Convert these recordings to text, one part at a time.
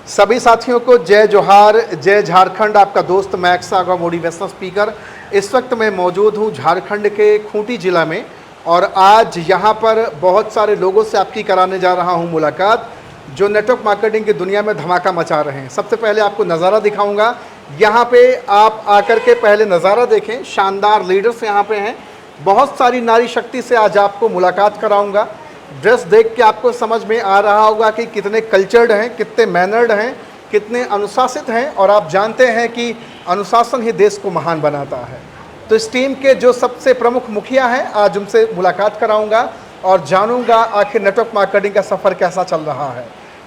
सभी साथियों को जय जोहार, जय झारखंड। आपका दोस्त मैक्स आगा मोटिवेशनल स्पीकर। इस वक्त मैं मौजूद हूँ झारखंड के खूंटी ज़िला में और आज यहाँ पर बहुत सारे लोगों से आपकी कराने जा रहा हूँ मुलाकात, जो नेटवर्क मार्केटिंग की दुनिया में धमाका मचा रहे हैं। सबसे पहले आपको नज़ारा दिखाऊंगा। यहाँ पे आप आकर के पहले नज़ारा देखें। शानदार लीडर्स यहाँ पे हैं। बहुत सारी नारी शक्ति से आज आपको मुलाकात कराऊंगा। ड्रेस देख के आपको समझ में आ रहा होगा कि कितने कल्चर्ड हैं, कितने मैनर्ड हैं, कितने अनुशासित हैं। और आप जानते हैं कि अनुशासन ही देश को महान बनाता है। तो इस टीम के जो सबसे प्रमुख मुखिया हैं, आज उनसे मुलाकात कराऊंगा और जानूंगा आखिर नेटवर्क मार्केटिंग का सफ़र कैसा चल रहा है।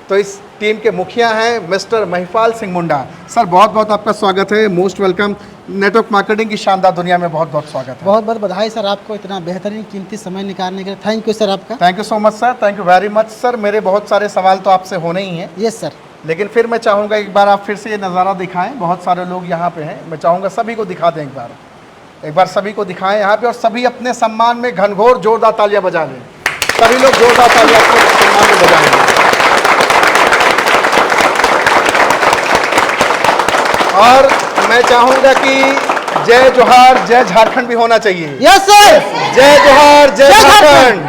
तो इस टीम के मुखिया हैं मिस्टर महिपाल सिंह मुंडा। सर बहुत बहुत आपका स्वागत है, मोस्ट वेलकम। नेटवर्क मार्केटिंग की शानदार दुनिया में बहुत बहुत स्वागत है। बहुत बहुत बधाई सर आपको इतना बेहतरीन कीमती समय निकालने के लिए। थैंक यू सर आपका। Thank you so much sir, thank you very much sir. मेरे बहुत सारे सवाल तो आपसे होने ही हैं। Yes sir. लेकिन फिर मैं चाहूँगा एक बार आप फिर से ये नज़ारा दिखाएं। बहुत सारे लोग यहाँ पे हैं, मैं चाहूँगा सभी को दिखा दें एक बार सभी को दिखाएं यहाँ पे। और सभी अपने सम्मान में घनघोर जोरदार तालियां बजा लें। सभी लोग जोरदार तालियां अपने सम्मान में बजाएंगे। और मैं चाहूँगा कि जय जोहार, जय झारखंड भी होना चाहिए। Yes sir. जय जोहार, जय Jharkhand.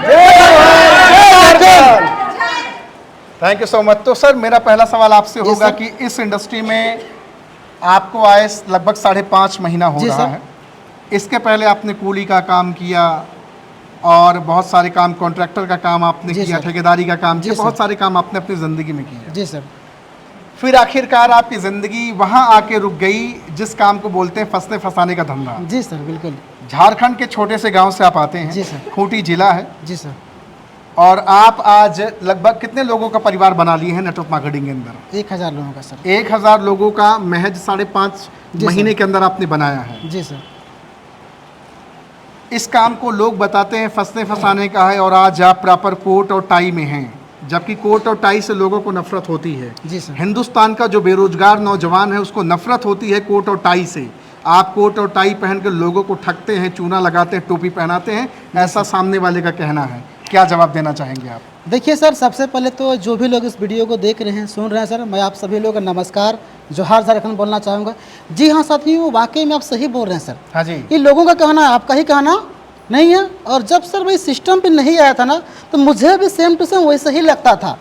Thank you so much. तो सर मेरा पहला सवाल आपसे होगा कि इस इंडस्ट्री में आपको आए लगभग 5.5 महीना हो रहा है। इसके पहले आपने कूली का काम किया और बहुत सारे काम, कॉन्ट्रैक्टर का काम आपने किया, ठेकेदारी का काम किया, बहुत सारे काम आपने अपनी ज़िंदगी में किया। जी सर। फिर आखिरकार आपकी ज़िंदगी वहाँ आके रुक गई जिस काम को बोलते हैं फंसने फंसाने का धंधा। जी सर बिल्कुल। झारखंड के छोटे से गांव से आप आते हैं। जी सर। खूंटी जिला है। जी सर। और आप आज लगभग कितने लोगों का परिवार बना लिए हैं नेटवर्क मार्केटिंग के अंदर? 1000 लोगों का सर। 1000 लोगों का महज 5.5 महीने के अंदर आपने बनाया है। जी सर। इस काम को लोग बताते हैं फंसने फंसाने का है और आज आप प्रॉपर कोट और टाई में हैं, जबकि कोट और टाई से लोगों को नफरत होती है। जी सर। हिंदुस्तान का जो बेरोजगार नौजवान है उसको नफरत होती है कोट और टाई से। आप कोट और टाई पहन कर लोगों को ठगते हैं, चूना लगाते हैं, टोपी पहनाते हैं, ऐसा सामने वाले का कहना है। क्या जवाब देना चाहेंगे आप? देखिए सर, सबसे पहले तो जो भी लोग इस वीडियो को देख रहे हैं, सुन रहे हैं सर, मैं आप सभी लोगों का नमस्कार, जोहार झारखंड बोलना चाहूँगा। जी हाँ साथियों, वाकई में आप सही बोल रहे हैं सर। हाँ जी। ये लोगों का कहना है, आपका ही कहना नहीं है। और जब सर मैं इस सिस्टम पे नहीं आया था ना, तो मुझे भी सेम टू सेम वैसे ही लगता था।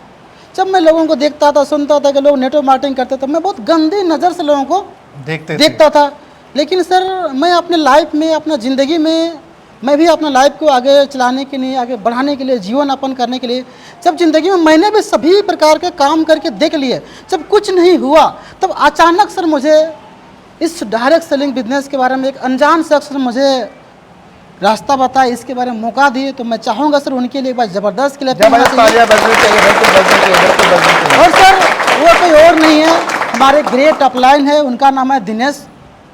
जब मैं लोगों को देखता था, सुनता था कि लोग नेटवर्क मार्केटिंग करते थे, मैं बहुत गंदी नज़र से लोगों को देखता था। लेकिन सर मैं अपने लाइफ में, अपना ज़िंदगी में, मैं भी अपना लाइफ को आगे चलाने के लिए, आगे बढ़ाने के लिए, जीवन यापन करने के लिए, जब ज़िंदगी में मैंने भी सभी प्रकार के काम करके देख लिए, जब कुछ नहीं हुआ, तब अचानक सर मुझे इस डायरेक्ट सेलिंग बिजनेस के बारे में एक अनजान शख्स ने मुझे रास्ता बताया, इसके बारे में मौका दिए। तो मैं चाहूँगा सर उनके लिए एक बार ज़बरदस्त के लिए और सर वो कोई और नहीं है, हमारे ग्रेट अपलाइन है, उनका नाम है दिनेश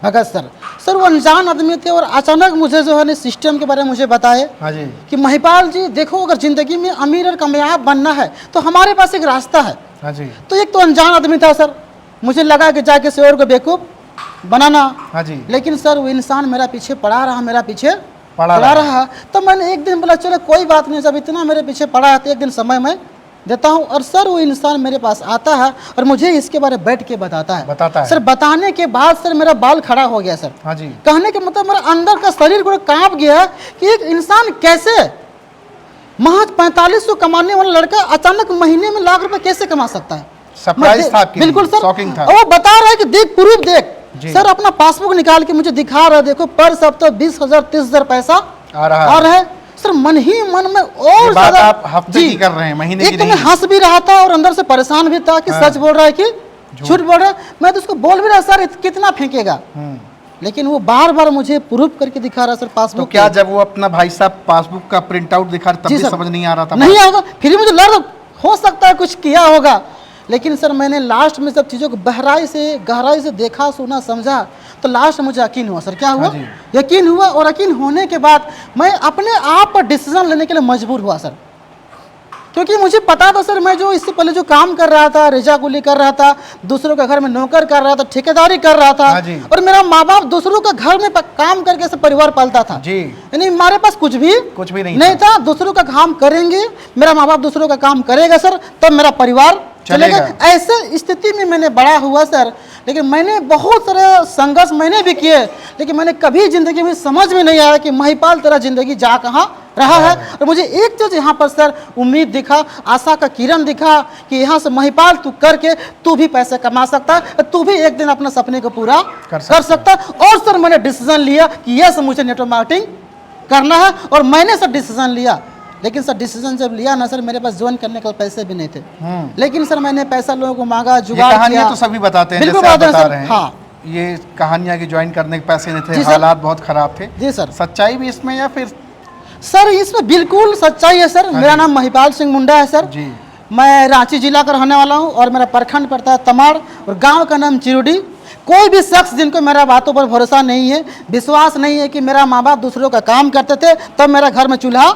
भगत सर। सर वो अनजान आदमी थे और अचानक मुझे जो है सिस्टम के बारे में मुझे बताए। हाँ जी। कि महिपाल जी देखो, अगर ज़िंदगी में अमीर और कामयाब बनना है तो हमारे पास एक रास्ता है। हाँ जी। तो एक तो अनजान आदमी था सर, मुझे लगा कि जाके से और को बेवकूफ़ बनाना। हाँ जी। लेकिन सर वो इंसान मेरा पीछे पड़ा रहा, मेरा पीछे पड़ा रहा। तो मैंने एक दिन बोला चलो कोई बात नहीं, जब इतना मेरे पीछे पड़ा है तो एक दिन समय मैं देता हूँ। और सर वो इंसान मेरे पास आता है और मुझे इसके बारे में बैठ के बताता है। सर बताने के बाद सर मेरा बाल खड़ा हो गया सर। हाँ जी। कहने के मतलब मेरा अंदर का शरीर को कांप गया कि एक इंसान कैसे महज 4500 कमाने वाला लड़का अचानक महीने में लाख रुपए कैसे कमा सकता है। सरप्राइज था आपके लिए। बिल्कुल सर, शॉकिंग था। वो बता रहा है कि देख प्रूफ देख। सर अपना पासबुक निकाल के मुझे दिखा रहा है, देखो पर सप्ताह 20,000 30,000 पैसा आ रहा है। सर मन ही मन में और ज्यादा आप हफ्ते की कर रहे हैं, महीने की नहीं। एक तो मैं हंस भी रहा था और अंदर से परेशान भी था कि सच बोल रहा है कि झूठ बोल रहा है। मैं तो उसको बोल भी रहा सर कितना फेंकेगा, लेकिन वो बार बार मुझे प्रूफ करके दिखा रहा सर पासबुक। तो क्या जब वो अपना भाई साहब पासबुक का प्रिंट आउट दिखा तब भी समझ नहीं आ रहा था? नहीं आएगा, फिर मुझे लग हो सकता है कुछ किया होगा। लेकिन सर मैंने लास्ट में सब चीज़ों को गहराई से देखा, सुना, समझा, तो लास्ट में मुझे यकीन हुआ। सर क्या हुआ? यकीन हुआ। और यकीन होने के बाद मैं अपने आप पर डिसीजन लेने के लिए मजबूर हुआ सर, क्योंकि मुझे पता था सर मैं जो इससे पहले जो काम कर रहा था, रेजाकुली कर रहा था, दूसरों के घर में नौकर कर रहा था, ठेकेदारी कर रहा था, और मेरा माँ बाप दूसरों के घर में काम करके परिवार पालता था। यानी हमारे पास कुछ भी नहीं था। दूसरों का काम करेंगे, मेरा माँ बाप दूसरों का काम करेगा सर, तब मेरा परिवार चलेगा। ऐसे स्थिति में मैंने बड़ा हुआ सर, लेकिन मैंने बहुत सारे संघर्ष मैंने भी किए, लेकिन मैंने कभी ज़िंदगी में समझ में नहीं आया कि महिपाल तेरा ज़िंदगी जा कहाँ रहा है। और मुझे एक चीज़ यहाँ पर सर उम्मीद दिखा, आशा का किरण दिखा कि यहाँ से महिपाल तू करके तू भी पैसे कमा सकता है, तू भी एक दिन अपने सपने को पूरा कर सकता है। और सर मैंने डिसीजन लिया कि यस मुझे नेटवर्क मार्केटिंग करना है, और मैंने सर डिसीजन लिया। लेकिन सर डिसीजन जब लिया ना सर, मेरे पास ज्वाइन करने के पैसे भी नहीं थे, लेकिन सर मैंने पैसा लोगों को मांगा, जुगाड़ किया। तो सभी बताते हैं, बिल्कुल जैसे आप बताते हैं बता सर। रहे हैं। हाँ, ये कहानियां कि ज्वाइन करने के पैसे नहीं जी थे, सर। हालात बहुत खराब थे। जी सर। सच्चाई भी इसमें या फिर? सर इसमें बिल्कुल सच्चाई है सर। मेरा नाम महिपाल सिंह मुंडा है सर जी। मैं रांची जिला का रहने वाला हूँ, और मेरा प्रखंड पड़ता है तमाड़, और गांव का नाम चिरुडी। कोई भी शख्स जिनको मेरा बातों पर भरोसा नहीं है, विश्वास नहीं है कि मेरा माँ बाप दूसरों का काम करते थे तब मेरा घर में चूल्हा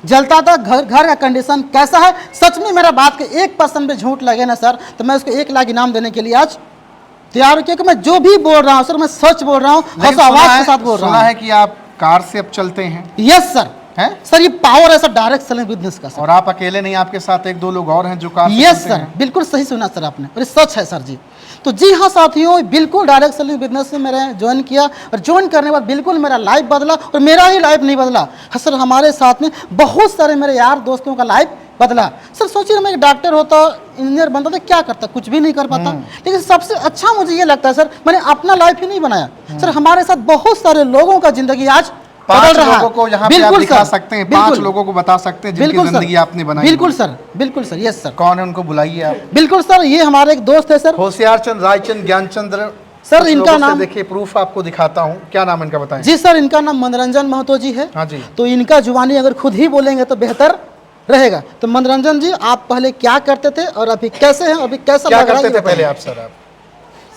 जलता था, घर का कंडीशन कैसा है, सच में मेरा बात के 1% भी झूठ लगे ना सर, तो मैं उसको 1 लाख इनाम देने के लिए आज तैयार हूँ, क्योंकि मैं जो भी बोल रहा हूँ सर मैं सच बोल रहा हूँ, हर आवाज के साथ बोल रहा हूँ। सुना है कि आप कार से अब चलते हैं? Yes sir. हैं? सर ये पावर है सर डायरेक्ट सेलिंग बिजनेस का सर। और आप अकेले नहीं, आपके साथ 1-2 लोग और हैं जो कार से यस चलते सर, हैं? बिल्कुल सही सुना सर आपने, और ये सच है सर जी। तो जी हाँ साथियों, बिल्कुल डायरेक्ट सेलिंग बिजनेस से मैंने ज्वाइन किया, और ज्वाइन करने के बाद बिल्कुल मेरा लाइफ बदला, और मेरा ही लाइफ नहीं बदला हाँ सर, हमारे साथ में बहुत सारे मेरे यार दोस्तों का लाइफ बदला। सर सोचिए मैं एक डॉक्टर होता, इंजीनियर बनता तो क्या करता, कुछ भी नहीं कर पाता। लेकिन सबसे अच्छा मुझे ये लगता है सर, मैंने अपना लाइफ ही नहीं बनाया सर, हमारे साथ बहुत सारे लोगों का जिंदगी आज 5 लोगों को यहाँ पे आप दिखा सकते हैं, 5 लोगों को बता सकते हैं जिनकी जिंदगी आपने बनाई। बिल्कुल सर, बिल्कुल सर, यस सर। कौन है, उनको बुलाइए आप। बिल्कुल सर, ये हमारे एक दोस्त है सर, होशियारचंद, रायचंद, ज्ञानचंद्र सर। कुछ इनका लोगों से नाम देखिए, प्रूफ आपको दिखाता हूँ। क्या नाम इनका बताएं? जी सर, इनका नाम मनोरंजन महतो जी है। हाँ जी। तो इनका जुबानी अगर खुद ही बोलेंगे तो बेहतर रहेगा। तो मनोरंजन जी, आप पहले क्या करते थे और अभी कैसे हैं, अभी कैसा क्या लग रहा है करते ये थे पहले बताइए। आप?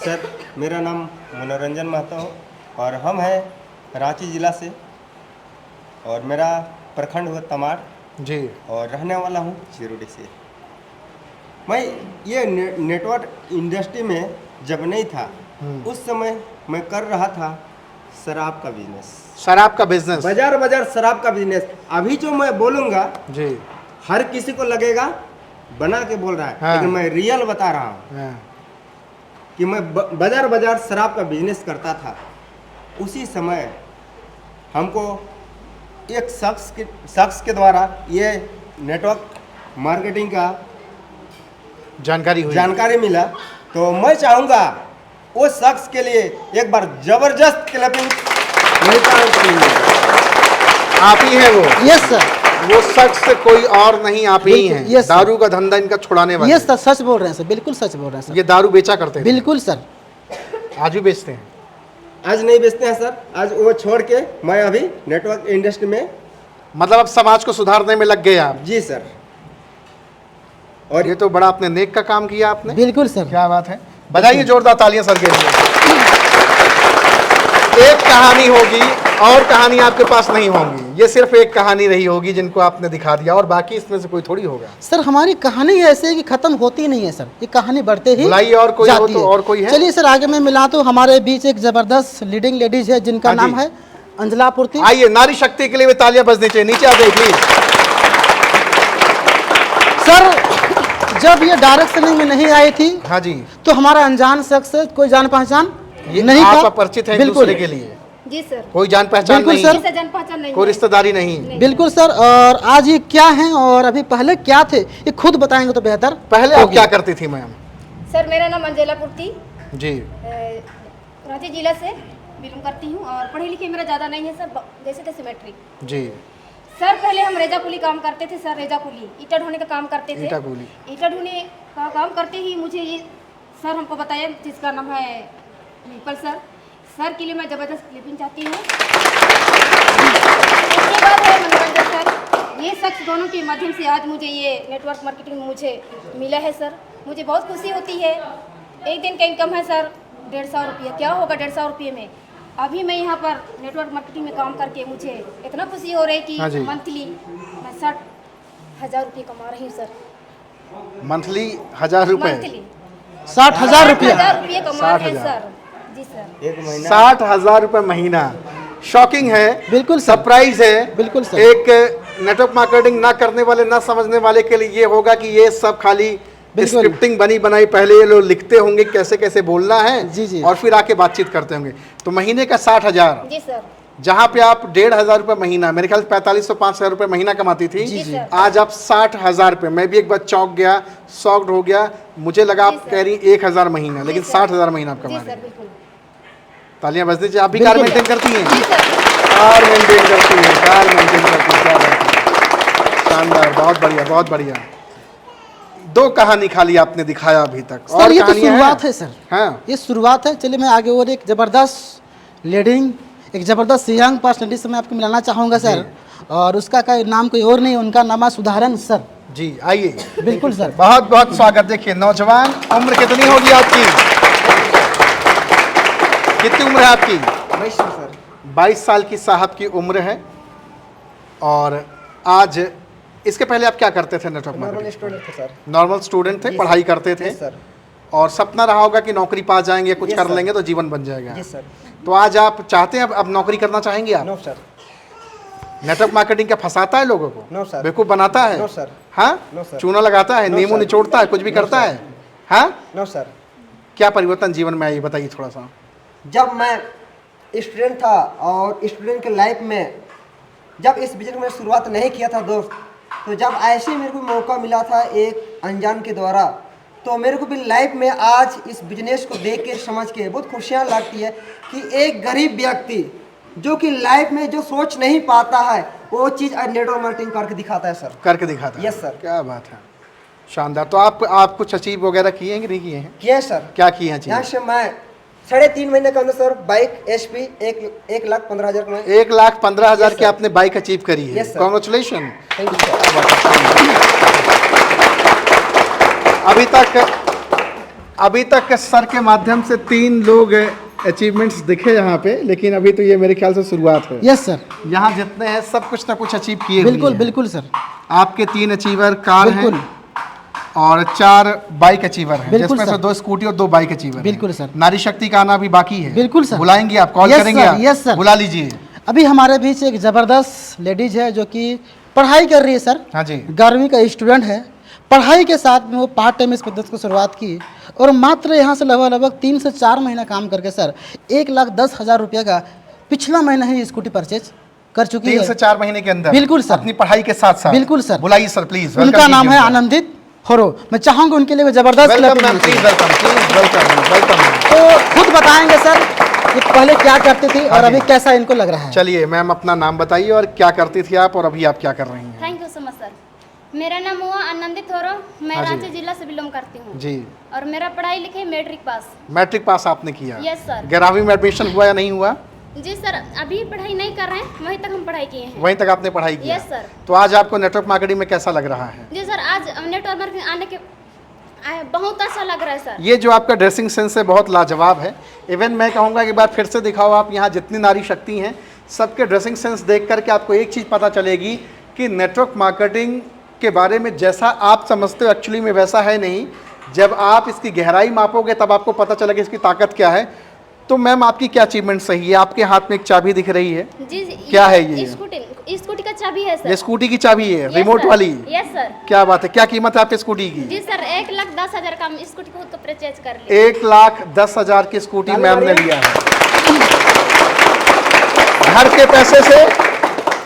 सर मेरा नाम मनोरंजन महतो है, और हम हैं रांची ज़िला से, और मेरा प्रखंड हुआ तमाड़ जी, और रहने वाला हूँ चिरुडी से। मैं ये नेटवर्क इंडस्ट्री में जब नहीं था, उस समय मैं कर रहा था शराब का बिजनेस। शराब का बिजनेस? बाजार शराब का बिजनेस। अभी जो मैं बोलूँगा जी, हर किसी को लगेगा बना के बोल रहा है, हाँ। लेकिन मैं रियल बता रहा हूँ हाँ। कि मैं बाजार शराब का बिजनेस करता था। उसी समय हमको एक शख्स के द्वारा ये नेटवर्क मार्केटिंग का जानकारी मिला। तो मैं चाहूँगा उस शख्स के लिए एक बार जबरदस्त क्लैपिंग। आप ही हैं वो? Yes sir. वो शख्स कोई और नहीं, आप ही बिल्कुल, हैं। Yes sir. दारू का धंधा इनका छुड़ाने वाले। यस सर, सच बोल रहे हैं सर, बिल्कुल सच बोल रहे हैं सर। ये दारू बेचा करते थे? बिल्कुल सर। आज भी बेचते हैं? आज नहीं बेचते हैं सर, आज वो छोड़ के मैं अभी नेटवर्क इंडस्ट्री में। मतलब अब समाज को सुधारने में लग गए आप? जी सर। और ये तो बड़ा आपने नेक का काम किया आपने। बिल्कुल सर। क्या बात है, बजाइए जोरदार तालियां सर के लिए। एक कहानी होगी और कहानी आपके पास नहीं होंगी, ये सिर्फ एक कहानी रही होगी जिनको आपने दिखा दिया, और बाकी इसमें से कोई थोड़ी होगा। सर हमारी कहानी ऐसे है कि खत्म होती नहीं है सर, ये कहानी बढ़ते ही बुलाइए और कोई हो जाती तो। है। और कोई है? चलिए सर आगे मैं मिला तो हमारे बीच एक जबरदस्त लीडिंग लेडीज है जिनका हाँ जी। नाम है अंजला पूर्ति। आइए, नारी शक्ति के लिए भी तालियां बजनी चाहिए। नीचे आ जाइए प्लीज। सर जब ये डायरेक्ट सेलिंग में नहीं आई थी, हाँ जी। तो हमारा अनजान शख्स है, कोई जान पहचान ये नहीं आप था। अपरिचित हैं एक बिल्कुल दूसरे के लिए? जी सर। कोई जान पहचान बिल्कुल नहीं? सर। किसी से जान पहचान नहीं कोई है। रिश्तेदारी नहीं? बिल्कुल सर। और आज ये क्या हैं और अभी पहले क्या थे, ये खुद बताएंगे तो बेहतर। पहले आप होगी। क्या करती थी मैम? सर मेरा नाम अंजला पूर्ति, जी। रांची जिला से बिलोंग करती हूँ, और पढ़ी लिखी मेरा ज़्यादा नहीं है सर, जैसे तैसे मैट्रिक। जी। सर पहले हम रेजा कुली काम करते थे सर, रेजा कुली ईटा ढोने का काम करते थे। ईटा कुली। ईटा ढोने का काम करते ही मुझे ये सर हमको बताया, जिसका नाम है विपल सर के लिए मैं ज़बरदस्त क्लिपिंग चाहती हूँ। उसके बाद है मनोरंजन सर, ये शख्स दोनों के माध्यम से आज मुझे ये नेटवर्क मार्केटिंग मुझे मिला है सर, मुझे बहुत खुशी होती है। एक दिन का इनकम है सर 150 रुपये, क्या होगा 150 रुपये में। अभी मैं यहाँ पर नेटवर्क मार्केटिंग में काम करके मुझे इतना खुशी हो रही है हाँ कि जी। मंथली मैं 60,000 रुपये कमा रही हूँ सर। मंथली 1000 रुपए? मंथली 60,000 रुपया। 60,000 रुपये कमा रहे हैं 60,000। सर। जी सर। एक महीना 60,000 रुपए महीना। शॉकिंग है, बिल्कुल सर। सरप्राइज है। बिल्कुल सर। एक नेटवर्क मार्केटिंग ना करने वाले, ना समझने वाले के लिए ये होगा कि ये सब खाली बिल्कुल। स्क्रिप्टिंग बनी बनाई, पहले ये लोग लिखते होंगे कैसे कैसे बोलना है, जी, जी। और फिर आके बातचीत करते होंगे। तो महीने का 60,000, जी सर। जहाँ पे आप 1,500 रुपये महीना, मेरे ख्याल से 4500-5000 रुपये महीना कमाती थी, जी, जी। आज आप 60,000 रुपये। मैं भी एक बार चौंक गया, शॉक्ड हो गया, मुझे लगा जी, आप सर। कह रही 1,000 महीना, लेकिन जी, सर। 60,000 महीना आप जी कमा सर, रही हैं। बिल्कुल। तालियां बज दीजिए। आप भी कार बिल्कुल। मेंटेन करती हैं? जी सर। कार मेंटेन करती है, कार मेंटेन करती है, क्या बात है। शानदार, बहुत बढ़िया, बहुत बढ़िया। 2 कहानी खाली आपने दिखाया अभी तक, सर और ये तो कहानियां शुरुआत हैं? है सर, हाँ, ये शुरुआत है। चलिए मैं आगे और एक ज़बरदस्त लीडिंग, एक ज़बरदस्त यंग पर्सनैलिटी से मैं आपको मिलाना चाहूँगा सर। और उसका का नाम कोई और नहीं, उनका नाम है सुधारन सर। जी आइए। बिल्कुल सर। बहुत बहुत स्वागत। देखिए नौजवान, उम्र कितनी होगी आपकी? कितनी उम्र है आपकी? 22 सर। 22 साल की साहब की उम्र है। और आज इसके पहले आप क्या करते थे नेटवर्क नॉर्मल मार्केटिंग? स्टूडेंट थे सर। नॉर्मल स्टूडेंट थे, जी, पढ़ाई सर। करते थे, जी, सर। और सपना रहा होगा कि नौकरी पा जाएंगे, कुछ जी, कर सर। लेंगे तो जीवन बन जाएगा। जी सर। तो आज आप चाहते हैं, अब नौकरी करना चाहेंगे आप? No sir. नेटवर्क मार्केटिंग क्या फंसाता है लोगों को? No sir. बेवकूफ बनाता है? No sir. हाँ, नो सर। चूना लगाता है, नो नींबू सर। निचोड़ता है, कुछ भी नो करता सर। है? हाँ, नो सर। क्या परिवर्तन जीवन में आई बताइए थोड़ा सा। जब मैं स्टूडेंट था और स्टूडेंट के लाइफ में जब इस बिजनेस में शुरुआत नहीं किया था दोस्त, तो जब ऐसे मेरे को मौका मिला था एक अनजान के द्वारा, तो मेरे को भी लाइफ में आज इस बिजनेस को देख के समझ के बहुत खुशियाँ लगती है कि एक गरीब व्यक्ति जो कि लाइफ में जो सोच नहीं पाता है वो चीज़ आज नेटवर्क मार्केटिंग करके दिखाता है सर। करके दिखाता है। Yes sir. क्या बात है, शानदार। तो आप कुछ अचीव वगैरह किए हैं कि नहीं किए हैं? किए सर। क्या किए हैं यहाँ अचीव? से मैं 3.5 महीने के अंदर सर बाइक HP 1,15,000 में। 1,15,000 Yes, की sir. आपने बाइक अचीव करी है। Yes, sir. Congratulation. Thank you sir. अभी तक सर के माध्यम से 3 लोग अचीवमेंट्स दिखे यहाँ पे, लेकिन अभी तो ये मेरे ख्याल से शुरुआत है। यस सर, यहाँ जितने हैं सब कुछ ना कुछ अचीव किए हुए बिल्कुल हैं। बिल्कुल सर, आपके 3 अचीवर कार हैं बिल्कुल और 4 बाइक अचीवर हैं, बिल्कुल जिसमें से सर। 2 स्कूटी और 2 बाइक अचीवर हैं। बिल्कुल सर। नारी शक्ति का आना अभी बाकी है। बिल्कुल सर। बुलाएंगे आप, कॉल Yes, करेंगे sir. आप? Yes, sir. बुला लीजिए। अभी हमारे बीच एक ज़बरदस्त लेडीज है जो कि पढ़ाई कर रही है सर। हाँ जी। 11वीं का स्टूडेंट है। पढ़ाई के साथ में वो पार्ट टाइम इस बिजनेस को शुरुआत की और मात्र यहाँ से लगभग 3 से 4 महीना काम करके सर 1,10,000 रुपये का पिछला महीना ही स्कूटी परचेज कर चुकी 3 है। से 4 महीने के अंदर बिल्कुल सर। अपनी पढ़ाई के साथ साथ। बिल्कुल सर। बुलाइए सर प्लीज। उनका नाम है आनंदित होरो। मैं चाहूँगा उनके लिए ज़बरदस्त वेलकम clapping मैम, होनी प्लीज चाहिए। Welcome, please welcome, welcome. तो खुद बताएंगे सर कि पहले क्या करते थे और हाँ अभी जी। कैसा इनको लग रहा है। चलिए मैम, अपना नाम बताइए और क्या करती थी आप और अभी आप क्या कर रही हैं? Thank you so much sir. मेरा नाम हुआ आनंदित होरो, मैं हाँ जी। रांची जिला से बिलोंग करती हूँ जी। और मेरा पढ़ाई लिखाई मैट्रिक पास। मैट्रिक पास आपने किया? Yes sir. 11वीं में एडमिशन हुआ या नहीं हुआ? जी सर, अभी पढ़ाई नहीं कर रहे हैं, वहीं तक हम पढ़ाई किए हैं। वहीं तक आपने पढ़ाई की? Yes sir. तो आज आपको नेटवर्क मार्केटिंग में कैसा लग रहा है? जी सर, आज नेटवर्क मार्केटिंग आने के बहुत अच्छा लग रहा है सर। ये जो आपका ड्रेसिंग सेंस है बहुत लाजवाब है। इवन मैं कहूँगा कि एक बार फिर से दिखाओ आप, यहाँ जितनी नारी शक्ति हैं सबके ड्रेसिंग सेंस देख करके आपको एक चीज़ पता चलेगी कि नेटवर्क मार्केटिंग के बारे में जैसा आप समझते हो एक्चुअली में वैसा है नहीं। जब आप इसकी गहराई मापोगे तब आपको पता चलेगा इसकी ताकत क्या है। तो मैम आपकी क्या अचीवमेंट सही है? आपके हाथ में एक चाबी दिख रही है, जी क्या है ये? स्कूटी का चाबी है सर। ये स्कूटी की चाबी है, Yes, रिमोट sir. वाली? Yes sir. क्या बात है, क्या कीमत है आपकी स्कूटी की? जी सर, 1,10,000 का हम स्कूटी खुद को परचेज कर लिए। 1,10,000 की स्कूटी मैम ने लिया है। घर के पैसे से,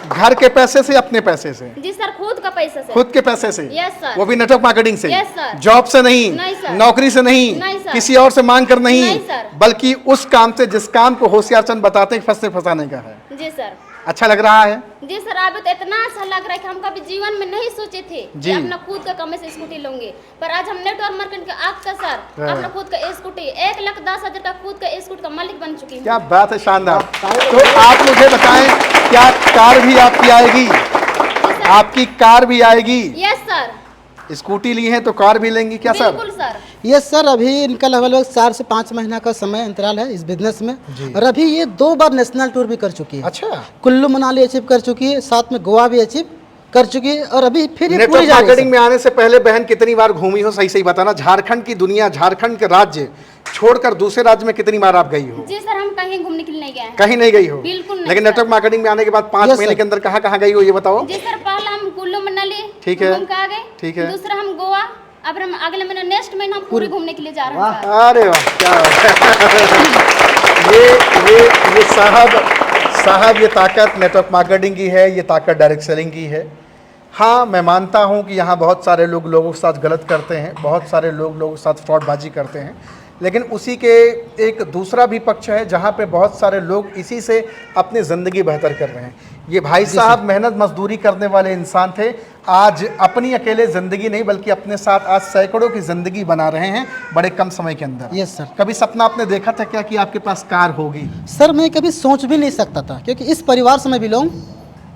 घर के पैसे से, अपने पैसे से? जी सर, खुद का पैसा से। खुद के पैसे से? Yes, sir. वो भी नेटवर्क मार्केटिंग से? Yes, sir. जॉब से नहीं, नहीं, sir. नौकरी से नहीं, नहीं, sir. किसी और से मांग कर नहीं, नहीं, sir. बल्कि उस काम से जिस काम को होशियार चंद बताते हैं फंसने फंसाने का है। जी सर। अच्छा लग रहा है? जी सर, अभी तो इतना अच्छा लग रहा है कि हम कभी जीवन में नहीं सोचे थे जी। कि अपना खुद का कमाई से स्कूटी लूंगे, पर आज हम नेटवर्क मार्केटिंग के आपका सर हाँ। अपना खुद का स्कूटी 1,10,000 का खुद का स्कूटी का मालिक बन चुकी हूँ। क्या बात है, शानदार। तो आप मुझे बताएं, क्या कार भी आपकी आएगी? आपकी कार भी आएगी? Yes sir. स्कूटी ली है तो कार भी लेंगी क्या सर? बिल्कुल सर। यस सर, अभी इनका लगभग 4 से 5 महीना का समय अंतराल है इस बिजनेस में जी। और अभी ये 2 बार नेशनल टूर भी कर चुकी है। अच्छा। कुल्लू मनाली अचीव कर चुकी है, साथ में गोवा भी अचीव कर चुकी है और अभी फिर ये पूरी नेटवर्क जा रही है मार्केटिंग में आने से पहले बहन कितनी बार घूमी हो? सही सही बताना। झारखंड की दुनिया, झारखंड के राज्य छोड़कर दूसरे राज्य में कितनी बार आप गई हो? जी सर, हम कहीं घूमने के लिए नहीं गए हैं। कहीं नहीं गई हो? बिल्कुल नहीं लेकिन सर। नेटवर्क मार्केटिंग में आने के बाद 5 Yes, महीने sir. के अंदर कहाँ कहाँ गई हो ये बताओ? जी सर, पहला हम कुल्लू मनाली ठीक है। घूम के आ गए। ठीक है। दूसरा हम गोवा अब हम अगले महीने नेक्स्ट महीना हम पूरी घूमने के लिए जा रहे हैं सर। अरे वाह, क्या बात है। ये साहब ये ताकत नेटवर्क मार्केटिंग की है, ये ताकत डायरेक्ट सेलिंग की है। हाँ, मैं मानता हूँ कि यहाँ बहुत सारे लोग लोगों के साथ गलत करते हैं, बहुत सारे लोग लोगों के साथ फ्रॉडबाजी करते हैं, लेकिन उसी के एक दूसरा भी पक्ष है जहाँ पे बहुत सारे लोग इसी से अपनी ज़िंदगी बेहतर कर रहे हैं। ये भाई साहब मेहनत मजदूरी करने वाले इंसान थे, आज अपनी अकेले ज़िंदगी नहीं बल्कि अपने साथ आज सैकड़ों की ज़िंदगी बना रहे हैं बड़े कम समय के अंदर। Yes sir. कभी सपना आपने देखा था क्या कि आपके पास कार होगी? सर मैं कभी सोच भी नहीं सकता था, क्योंकि इस परिवार से मैं बिलोंग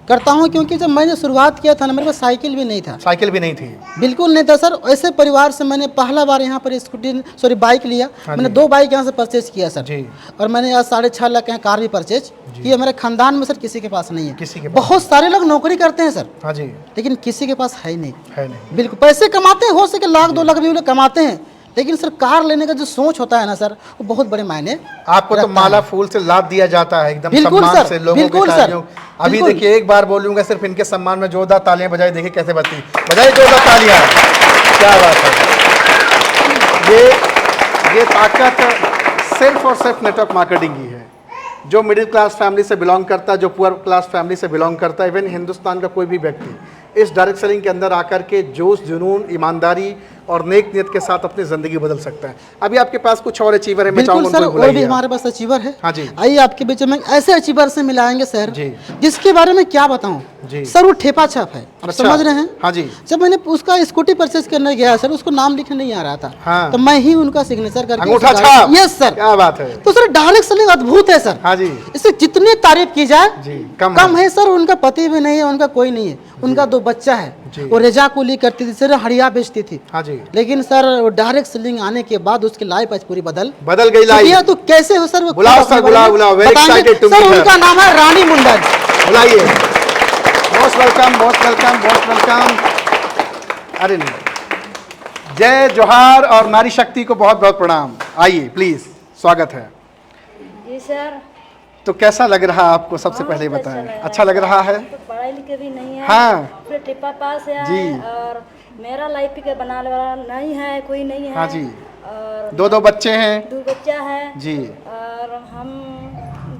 करता हूँ। क्योंकि जब मैंने शुरुआत किया था ना, मेरे पास साइकिल भी नहीं था, साइकिल भी नहीं थी? बिल्कुल नहीं था सर। ऐसे परिवार से मैंने पहला बार यहाँ पर बाइक लिया। मैंने 2 बाइक यहाँ से परचेज किया सर जी। और मैंने आज 6.5 लाख यहाँ कार भी परचेज किया। मेरे खानदान में सर किसी के पास नहीं है। किसी के पास? बहुत सारे लोग नौकरी करते हैं सर, हाँ जी, लेकिन किसी के पास है ही नहीं। है नहीं। बिल्कुल पैसे कमाते हैं, हो सके लाख 2 लाख भी वो लोग कमाते हैं, लेकिन सर कार लेने का जो सोच होता है ना सर, वो बहुत बड़े मायने आपको तो रखता माला है। फूल से लाद दिया जाता है एकदम बिल्कुल सम्मान सर, से लोगों बिल्कुल के सर, तालियों। अभी बिल्कुल। देखिए एक बार बोलूंगा सिर्फ इनके सम्मान में जोरदार तालियां बजाई, देखिए कैसे बजती, बजाई जोरदार तालियां। क्या बात है। ये ताकत सिर्फ और सिर्फ नेटवर्क मार्केटिंग की है। जो मिडिल क्लास फैमिली से बिलोंग करता है, जो पुअर क्लास फैमिली से बिलोंग करता है, इवन हिंदुस्तान का कोई भी व्यक्ति इस डायरेक्ट सेलिंग के अंदर आकर के जोश, जुनून, ईमानदारी और नेक नियत के साथ अपनी ज़िंदगी बदल सकता है। अभी आपके पास कुछ और अचीवर है, मैं बिल्कुल चाहूंगा सर, उनको और भी बुलाइए। हमारे पास अचीवर है। हाँ जी। आइए आपके बीच में ऐसे अचीवर से मिलाएंगे सर जी। जिसके बारे में क्या बताऊं जी। सर। वो ठेपा छाप है, आप अच्छा। समझ रहे हैं? हाँ जी। जब मैंने उसका स्कूटी परचेज करने गया सर, उसको नाम लिखने नहीं आ रहा था। हाँ। तो मैं ही उनका सिग्नेचर करके अंगूठा छाप? Yes sir. क्या बात है। तो सर डायरेक्ट सेलिंग अद्भुत है सर। हाँ जी। इसे जितनी तारीफ की जाए जी, कम है सर। उनका पति भी नहीं है, उनका कोई नहीं है, उनका 2 बच्चा है। जी। वो रेजा कुली करती थी सर, हड़िया बेचती थी। हाँ जी। लेकिन सर वो डायरेक्ट सेलिंग आने के बाद उसकी लाइफ आज पूरी बदल गई लाइफ। चुकी है। तो कैसे हो सर? वो बुलाओ खुद सर, अपने बारे में बुलाओ, very बताएंगे। excited to sir meet her। उनका नाम है रानी मुंडन। बुलाइए। Most welcome, most welcome, most welcome. अरे नहीं, जय जोहार और नारी शक्ति को बहुत बहुत प्रणाम। आइए प्लीज, स्वागत है। जी सर। तो कैसा लग रहा आपको, सबसे पहले बताएं। अच्छा लग रहा है? तो पढ़ाई लिखे भी नहीं है। हाँ। फिर टिप्पा पास है जी। और मेरा लाइफ के बनाने वाला नहीं है, कोई नहीं है। हाँ जी। और 2 बच्चे हैं? 2 बच्चा है जी। और हम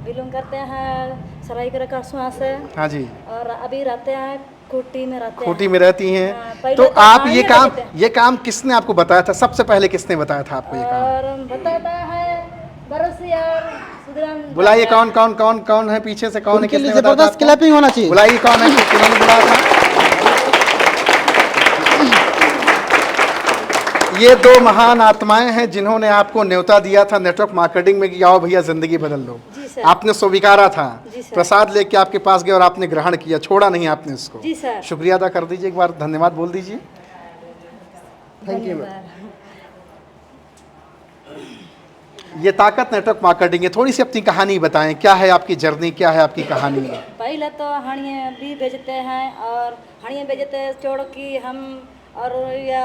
बिलोंग करते हैं सरायकेला कस्बा से। हाँ जी। और अभी रहते हैं खूंटी में रहते खूंटी हैं। में रहती हैं। हाँ, पहले तो तो आप पहाड़ियाँ रहते हैं। ये काम किसने आपको बताया था? सबसे पहले किसने बताया था आपको ये काम? और बताता है बरसी और सुधराम। बुलाइए, कौन है पीछे से, कौन है, उनके लिए किसने बताया था जबरदस्त आपको? क्लैपिंग होना चाहिए। बुलाइए, कौन है, किन्होंने बुलाया था? ये 2 महान आत्माएं हैं जिन्होंने आपको न्योता दिया था नेटवर्क मार्केटिंग में कि आओ भैया जिंदगी बदल लो। जी सर। आपने स्वीकारा था, जी सर। प्रसाद लेके आपके पास गए और आपने ग्रहण किया, छोड़ा नहीं आपने इसको। जी सर। शुक्रिया अदा कर दीजिए, एक बार धन्यवाद बोल दीजिए। Thank you. ये ताकत नेटवर्क मार्केटिंग है। थोड़ी सी अपनी कहानी बताएं, क्या है आपकी जर्नी, क्या है आपकी कहानी? पहले तो हणियाँ भी बेचते हैं और हणियाँ बेचते हैं छोड़ की हम और या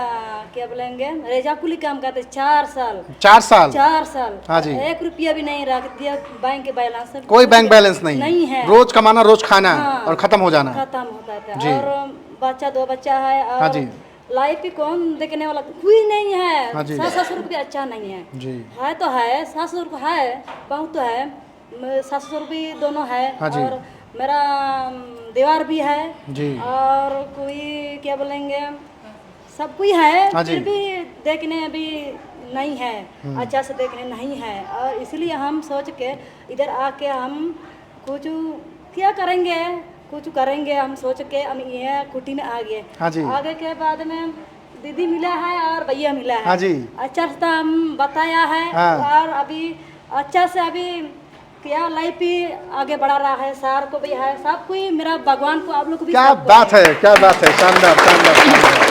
क्या बोलेंगे रेजा कुली काम करते 4 साल। 4 साल? 4 साल। हाँ जी। 1 रुपया भी नहीं रख दिया बैंक के बैलेंस। कोई बैंक बैलेंस नहीं? नहीं है। रोज कमाना, रोज खाना हाँ। और खत्म हो जाना। खत्म होता था। जी। और बच्चा 2 बच्चा है और हाँ जी। लाइफ भी कौन देखने वाला कोई नहीं है। हाँ जी। सास ससुर भी अच्छा नहीं है। जी। है तो है, सास ससुर को है, बहू तो है, सास ससुर भी दोनों है। हाँ जी। और मेरा दीवार भी है। जी। और कोई क्या बोलेंगे सब कोई है। हाँ जी। फिर भी देखने भी नहीं है, अच्छा से देखने नहीं है। और इसलिए हम सोच के इधर आके हम कुछ क्या करेंगे, कुछ करेंगे हम सोच के हम ये कुटी में आ गए। हाँ जी। आगे के बाद में दीदी मिला है और भैया मिला है। हाँ जी। अच्छा से हम बताया है। हाँ। और अभी अच्छा से अभी क्या लाइफ भी आगे बढ़ा रहा है। सार को भी है, सब कोई मेरा भगवान को आप लोग को भी। क्या सबको बात है, क्या बात है, शानदार शानदार शानदार।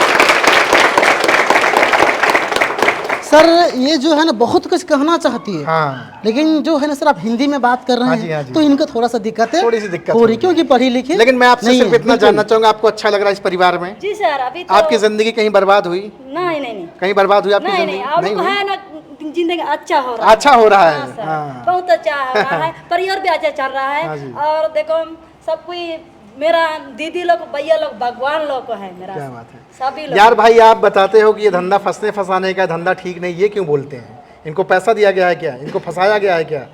सर ये जो है ना बहुत कुछ कहना चाहती है। हाँ। लेकिन जो है ना सर आप हिंदी में बात कर रहे हाँ हैं। जी, हाँ जी। तो इनको थोड़ा सा दिक्कत है, थोड़ी सी दिक्कत हो रही, होगी। क्योंकि पढ़ी लिखी लेकिन मैं आपसे नहीं सिर्फ है, इतना बिल्कुल। जानना चाहूंगा, आपको अच्छा लग रहा है इस परिवार में? जी सर। अभी तो आपकी जिंदगी कहीं बर्बाद हुई? नहीं नहीं नहीं कहीं बर्बाद हुई आपकी नहीं जिंदगी? नहीं। आप लोग हुई? है ना जिंदगी अच्छा हो रहा है। अच्छा हो रहा है। हाँ सर। हाँ। बहुत अच्छा हो रहा है। परिवार भी अच्छा चल रहा हाँ जी। है। और देखो सब कोई मेरा दीदी लोग भैया लोग भगवान लोग को है मेरा। क्या बात है। सभी लोग। यार भाई आप बताते हो कि ये धंधा फंसने फंसाने का धंधा ठीक नहीं, ये क्यों बोलते हैं? इनको पैसा दिया गया है क्या? इनको फंसाया गया है क्या?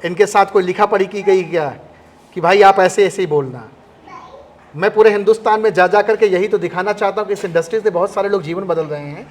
इनके साथ कोई लिखा पढ़ी की गई क्या कि भाई आप ऐसे ऐसे ही बोलना? मैं पूरे हिंदुस्तान में जा जा करके यही तो दिखाना चाहता हूँ कि इस इंडस्ट्री से बहुत सारे लोग जीवन बदल रहे हैं।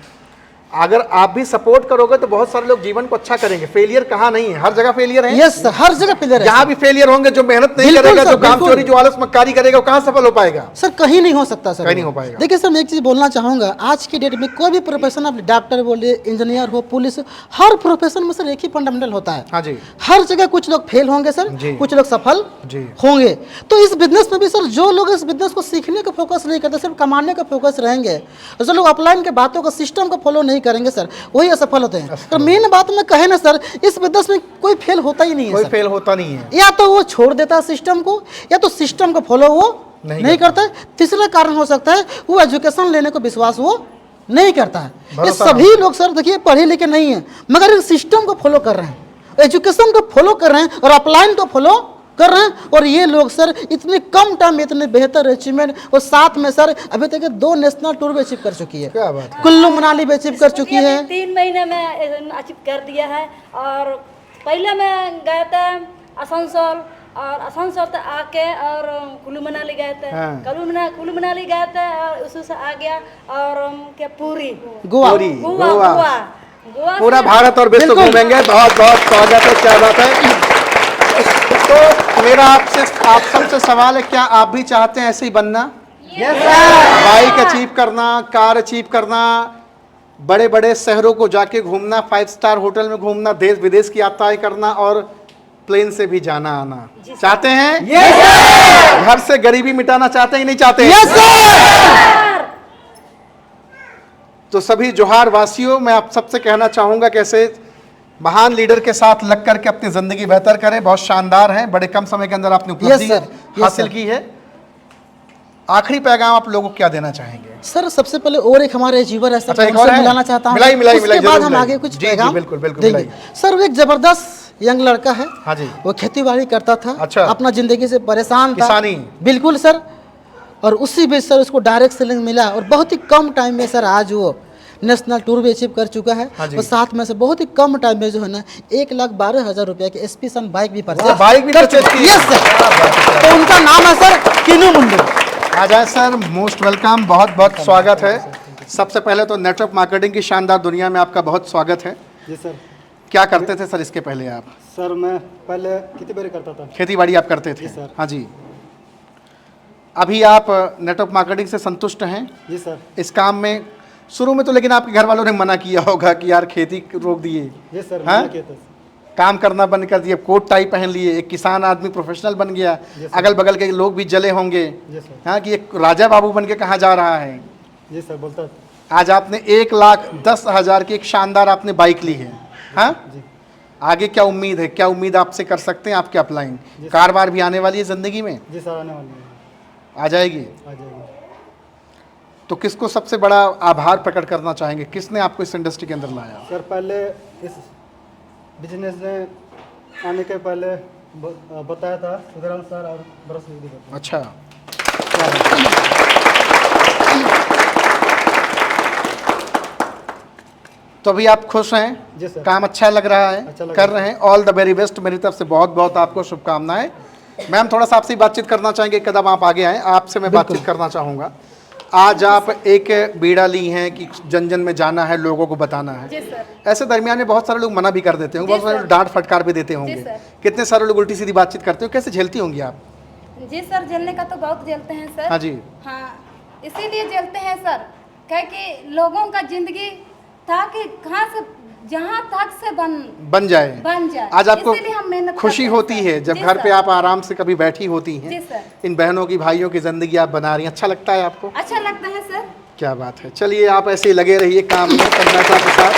अगर आप भी सपोर्ट करोगे तो बहुत सारे लोग जीवन को अच्छा करेंगे। फेलियर कहाँ नहीं है, हर जगह फेलियर है। यस सर, हर जगह फेलियर है। यहाँ भी फेलियर होंगे। जो मेहनत नहीं बिल्कुल करेगा, सर, जो काम बिल्कुल। चोरी, जो आलस मक्कारी करेगा, वो कहाँ सफल हो पाएगा? सर कहीं नहीं हो सकता सर, कहीं नहीं हो पाएगा। देखिए सर, मैं एक चीज़ बोलना चाहूँगा, आज की डेट में कोई भी प्रोफेशन, आप डॉक्टर बोलिए, इंजीनियर हो, पुलिस, हर प्रोफेशन में सर एक ही फंडामेंटल होता है। हाँ जी, हर जगह कुछ लोग फेल होंगे सर, जी। कुछ लोग सफल जी। होंगे। तो इस बिजनेस में भी सर जो लोग इस बिजनेस को सीखने का फोकस नहीं करते, सिर्फ कमाने का फोकस रहेंगे, और जो लोग अपलाइन के बातों का, सिस्टम को फॉलो नहीं करेंगे सर, वही असफल होते हैं। तो मेन बात में कहे ना सर, इस बिजनेस में कोई फेल होता ही नहीं है कोई सर। फेल होता नहीं है। या तो वो छोड़ देता है सिस्टम को, या तो सिस्टम को फॉलो वो नहीं करता है। तीसरा कारण हो सकता है वो एजुकेशन लेने को विश्वास वो नहीं करता है। ये भरोसा सभी लोग सर देखिए पढ़े लिखे नहीं है, मगर इस सिस्टम को फॉलो कर रहे हैं, एजुकेशन को फॉलो कर रहे हैं और अपलाइन को फॉलो कर रहे हैं। और ये लोग सर इतने कम टाइम में इतने बेहतर अचीवमेंट, और साथ में सर अभी तक 2 नेशनल टूर भी अचीव कर चुकी है। क्या बात है। कुल्लू मनाली भी अचीव कर चुकी है। 3 महीने में अचीव कर दिया है। और पहले मैं गए थे आसनसोल, और आसनसोल से आके और कुल्लू मनाली गए थे। हाँ। कुल्लू मनाली गए थे और उसी से आ गया और क्या पूरी गोवा। पूरी, गोवा गोवा। गोवा गोवा पूरा से- भारत और विश्व बिल्कुल। घूमेंगे। बहुत बहुत स्वागत है। क्या बात है। तो मेरा आपसे, आप सबसे सवाल है, क्या आप भी चाहते हैं ऐसे ही बनना? बाइक अचीव करना, कार अचीव करना, बड़े बड़े शहरों को जाके घूमना, 5 स्टार होटल में घूमना, देश विदेश की यात्राएं करना और प्लेन से भी जाना आना चाहते हैं? घर से गरीबी मिटाना चाहते हैं कि नहीं चाहते हैं? Yes sir. तो सभी जोहार वासियों, मैं आप सबसे कहना चाहूँगा कैसे महान लीडर के साथ लग करके अपनी ज़िंदगी बेहतर करें। बहुत शानदार है, बड़े कम समय के अंदर आपने उपलब्धि Yes, sir. Yes, हासिल sir. की है। आखिरी पैगाम आप लोगों को क्या देना चाहेंगे? सर सबसे पहले और एक हमारे जीवन है सर, अच्छा, एक उनसे और है? मिलाना चाहता हूँ। मिलाई, उसके जरूर बाद हम मिलाई। आगे कुछ जी, जी, पैगाम बिल्कुल, बिल्कुल, देंगे। मिलाई। सर वो एक जबरदस्त यंग लड़का है। हाँ जी। वो खेती बाड़ी करता था। अच्छा। अपना जिंदगी से परेशान था। किसानी। बिल्कुल सर। और उसी बीच सर उसको डायरेक्ट सेलिंग मिला, और बहुत ही कम टाइम में सर आज वो नेशनल टूर भी अचीव कर चुका है। हाँ जी। और साथ में से बहुत ही कम टाइम में जो है ना 1,12,000 रुपये की एसपी बाइक भी परचेज बाइक भी परचेज की? Yes sir. तो उनका नाम है सर किनू मुंडू। आ जाए सर, मोस्ट वेलकम, बहुत बहुत स्वागत है। सबसे पहले तो नेटवर्क मार्केटिंग की शानदार दुनिया में आपका बहुत स्वागत है। जी सर। क्या करते थे सर इसके पहले आप? सर मैं पहले खेती बाड़ी करता था। खेती बाड़ी आप करते थे? जी सर। हाँ जी। अभी आप नेटवर्क मार्केटिंग से संतुष्ट हैं जी सर। इस काम में? शुरू में तो लेकिन आपके घर वालों ने मना किया होगा कि यार खेती रोक दिए, जी सर, हाँ? मैंने किया था। काम करना बंद कर दिया, कोट टाई पहन लिए, एक किसान आदमी प्रोफेशनल बन गया, अगल बगल के लोग भी जले होंगे, जी सर। हाँ, कि एक राजा बाबू बन के कहाँ जा रहा है। जी सर, बोलता था। आज आपने 1,10,000 की एक शानदार आपने बाइक ली है, हाँ? जी आगे क्या उम्मीद है, क्या उम्मीद आपसे कर सकते हैं आपके अपलाइन? कार बार भी आने वाली है ज़िंदगी में? जी सर, आने वाली है, आ जाएगी। आ जाएगी। तो किसको सबसे बड़ा आभार प्रकट करना चाहेंगे? किसने आपको इस इंडस्ट्री के अंदर लाया? सर पहले इस बिजनेस में आने के पहले बताया था सुधराम सर और बरस दीदी बताया। अच्छा, तो अभी आप खुश हैं? जी सर। काम अच्छा लग रहा है? अच्छा लग कर रहा रहे हैं। ऑल द वेरी बेस्ट, मेरी तरफ से बहुत बहुत आपको शुभकामनाएं। मैम थोड़ा सा आपसे बातचीत करना चाहेंगे, एक कदम आप आगे आए, आपसे मैं बातचीत करना चाहूँगा। आज आप एक बीड़ा ली हैं कि जन जन में जाना है, लोगों को बताना है। जी सर। ऐसे दरमियान में बहुत सारे लोग मना भी कर देते होंगे, बहुत सारे लोग डांट फटकार भी देते होंगे। सर। कितने सारे लोग उल्टी सीधी बातचीत करते हो, कैसे झेलती होंगी आप? जी सर, जलने का तो बहुत जलते हैं सर। हाँ जी। हाँ, इसीलिए जलते हैं सर, क्या कि लोगों का जिंदगी था कि कहाँ से जहाँ तक से बन जाए। आज आपको इसीलिए हम मेहनत खुशी करते हैं होती सर। है जब जी घर पे सर। आप आराम से कभी बैठी होती जी हैं, सर। इन बहनों की भाइयों की ज़िंदगी आप बना रही हैं, अच्छा लगता है आपको? अच्छा लगता है सर। क्या बात है। चलिए आप ऐसे ही लगे रहिए काम में कर्नाटका के साथ।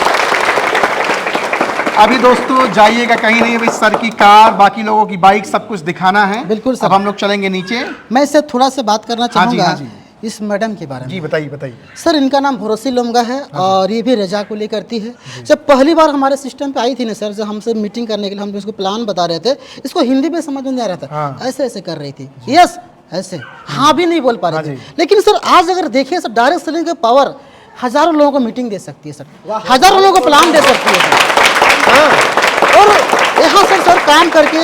अभी दोस्तों जाइएगा कहीं नहीं, अभी सर की कार, बाकी लोगों की बाइक, सब कुछ दिखाना है। बिल्कुल सर। अब हम लोग चलेंगे नीचे। मैं इससे थोड़ा सा बात करना हाँ जी, चाहूँगा हाँ जी। इस मैडम के बारे में। जी बताइए बताइए। सर इनका नाम भरोसी लोमगा है और ये भी रजा को लेकर करती है। जब पहली बार हमारे सिस्टम पे आई थी ना सर, जब हमसे मीटिंग करने के लिए हम इसको प्लान बता रहे थे, इसको हिंदी में समझ में नहीं आ रहा था। हाँ। ऐसे ऐसे कर रही थी। यस, ऐसे हाँ भी नहीं बोल पा हाँ रहे थे। जी। लेकिन सर आज अगर देखिए सर, डायरेक्ट सेलिंग की पावर हज़ारों लोगों को मीटिंग दे सकती है सर, हज़ारों लोगों को प्लान दे सकती है सर। हाँ और यहाँ सर काम करके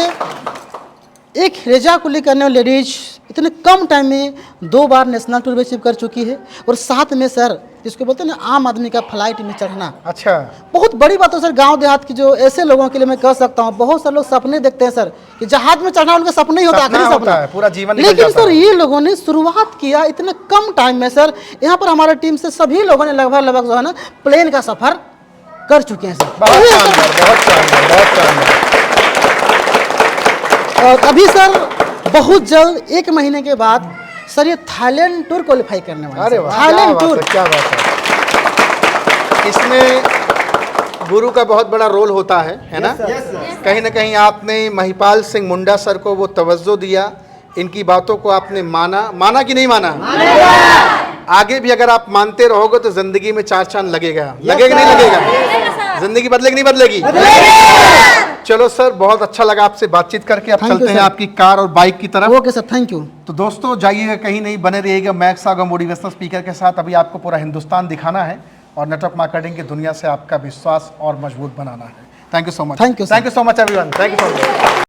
एक रेजा कुली करने वाली लेडीज इतने कम टाइम में 2 बार नेशनल टूर अचीव कर चुकी है, और साथ में सर जिसको बोलते हैं ना आम आदमी का फ्लाइट में चढ़ना, अच्छा बहुत बड़ी बात है सर। गांव देहात की जो ऐसे लोगों के लिए मैं कह सकता हूँ, बहुत सारे लोग सपने देखते हैं सर कि जहाज में चढ़ना उनका सपना ही होता है, सपना आखिरी होता सपना है, पूरा जीवन निकल लेकिन जाता सर है। ये लोगों ने शुरुआत किया इतने कम टाइम में सर। यहाँ पर हमारे टीम से सभी लोगों ने लगभग जो है ना प्लेन का सफर कर चुके हैं सर। बहुत शानदार, बहुत शानदार, बहुत शानदार। और अभी सर बहुत जल्द 1 महीने के बाद सर ये थाईलैंड टूर क्वालिफाई करने वाला है अरे सर। वाह, थाईलैंड क्या बात टूर। है, क्या बात है। इसमें गुरु का बहुत बड़ा रोल होता है ना? कहीं ना कहीं आपने महिपाल सिंह मुंडा सर को वो तवज्जो दिया, इनकी बातों को आपने माना कि नहीं माना? आगे भी अगर आप मानते रहोगे तो जिंदगी में 4 चांद लगेगा, लगेगा नहीं लगेगा? जिंदगी बदलेगी नहीं बदलेगी? चलो सर, बहुत अच्छा लगा आपसे बातचीत करके। अब Thank you, चलते हैं sir. आपकी कार और बाइक की तरफ। Okay sir, thank you. तो दोस्तों जाइएगा कहीं नहीं, बने रहिएगा मैक्स आगा मोटिवेशनल स्पीकर के साथ। अभी आपको पूरा हिंदुस्तान दिखाना है और नेटवर्क मार्केटिंग की दुनिया से आपका विश्वास और मजबूत बनाना है। Thank you so much. Thank you, sir. Thank you so much everyone. Thank you so much.